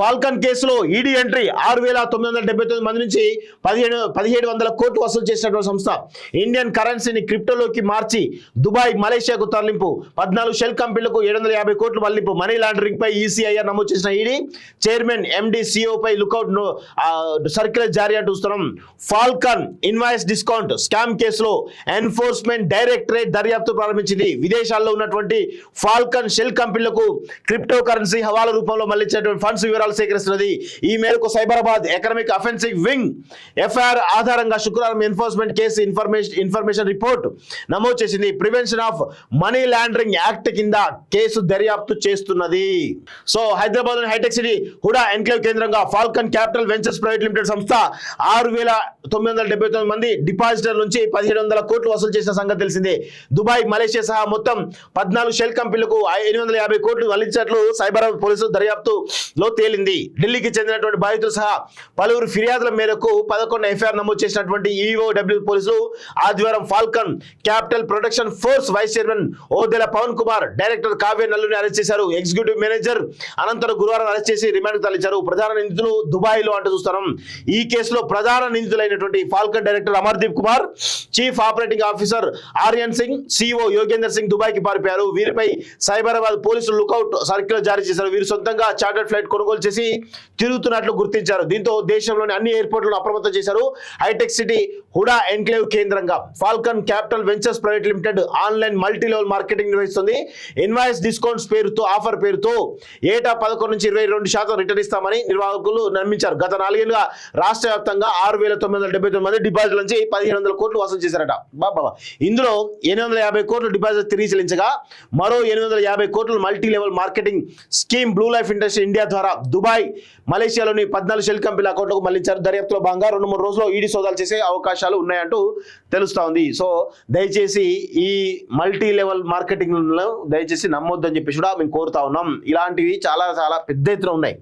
Falcon కేసులో ED entry 6,979 మంది నుంచి 1700 కోట్లు వసూలు చేసినటువంటి సంస్థ ఇండియన్ కరెన్సీని క్రిప్టోలోకి మార్చి దుబాయ్ మలేషియాకు తరలింపు 14 షెల్ కంపెనీలకు 750 కోట్లు మళ్లింపు మనీ లాండరింగ్ పై ఈసీఐఆర్ నమోదు చేసిన ఈడీ చైర్మన్ ఎండి సిఇఓ పై లుకౌట్ సర్క్యులర్ జారీ అంటూ చూస్తున్నాం. ఫాల్కన్ ఇన్వాయిస్ డిస్కౌంట్ స్కామ్ కేసులో ఎన్ఫోర్స్మెంట్ డైరెక్టరేట్ దర్యాప్తు ప్రారంభించింది. విదేశాల్లో ఉన్నటువంటి ఫాల్కన్ షెల్ కంపెనీలకు క్రిప్టో కరెన్సీ హవాలా రూపంలో మళ్లించేటువంటి ఫండ్స్ వివరాలు సేకరిస్తున్నది. ఈ మేరకు Cyberabad economic offensive wing FIR ఆధారంగా శుక్రవారం ఎన్ఫోర్స్మెంట్ కేసు ఇన్ఫర్మేషన్ రిపోర్ట్ నమోదు చేసింది. Prevention of money laundering act కింద కేసు దర్యాప్తు చేస్తున్నది. So Hyderabad hitech city Hooda enclave కేంద్రంగా Falcon capital ventures private limited సంస్థ 6,979 మంది డిపాజిటర్ నుంచి 1,700 కోట్లు వసూలు చేసిన సంగతి తెలిసిందే. దుబాయ్ మలేషియా సహా మొత్తం 14 షెల్ కంపెనీలకు 850 కోట్లు మళ్లించినట్లు సైబరాబాద్ పోలీసులు దర్యాప్తులో తేలింది. ఢిల్లీకి చెందినటువంటి బాధితులు సహా పలువురు ఫిర్యాదుల మేరకు 11 ఎఫ్ఐఆర్ నమోదు చేసినటువంటి ఈఓడబ్ల్యూ పోలీసులు ఆదివారం Falcon Capital Protection Force vice chairman Odela Pavan Kumar, director Kavya Nalluni arrest చేశారు. ఎగ్జిక్యూటివ్ మేనేజర్ అనంతరం గురువారం అరెస్ట్ చేసి రిమాండ్కు తరలించారు. ప్రధాన నిందితులు దుబాయ్ లో అంటూ చూస్తున్నాం. ఈ కేసులో ప్రధాన నిందితులైనటువంటి Falcon director Amardeep Kumar, chief operating officer Aryan Singh, CEO Yogender Singh Dubai కి పారిపోయారు. వీరిపై సైబరాబాద్ పోలీసులు లుకౌట్ సర్క్యులర్ జారీ చేశారు. వీరు సొంతంగా చార్టర్డ్ ఫ్లైట్ కొనుగోలు చేసి తిరుగుతున్నట్లు గుర్తించారు. దీంతో దేశంలోని అన్ని ఎయిర్పోర్ట్లను అప్రమత్తం చేశారు. హైటెక్ సిటీ హుడా ఎన్క్లేవ్ కేంద్రంగా Falcon capital ventures private limited online multi level marketing నిర్వహిస్తుంది. ఇన్వాయిస్ డిస్కౌంట్స్ పేరుతో ఆఫర్ పేరుతో ఏటా 11 నుంచి 22% రిటర్న్ ఇస్తామని నిర్వాహకులు నమ్మించారు. గత 4 ఏళ్లుగా రాష్ట్ర వ్యాప్తంగా 6,979 మంది డిపాజిట్ల నుంచి 1,700 కోట్లు వసూలు చేశారట. బాబా ఇందులో 850 కోట్లు డిపాజిట్ తిరిగి చెల్లించగా మరో 850 కోట్లు multi level marketing scheme blue life industry India ద్వారా దుబాయ్ మలేషియాలోని 14 షెల్ కంపెనీల అకౌంట్లకు మళ్లించారు. దర్యాప్తులో భాగంగా 2-3 రోజుల్లో ఈడీ సోదాలు చేసే అవకాశాలు ఉన్నాయంటూ తెలుస్తా ఉంది. సో దయచేసి ఈ మల్టీ లెవెల్ మార్కెటింగ్ దయచేసి నమ్మొద్దని చెప్పేసి కూడా మేము కోరుతా ఉన్నాం. ఇలాంటివి చాలా పెద్ద ఎత్తున ఉన్నాయి.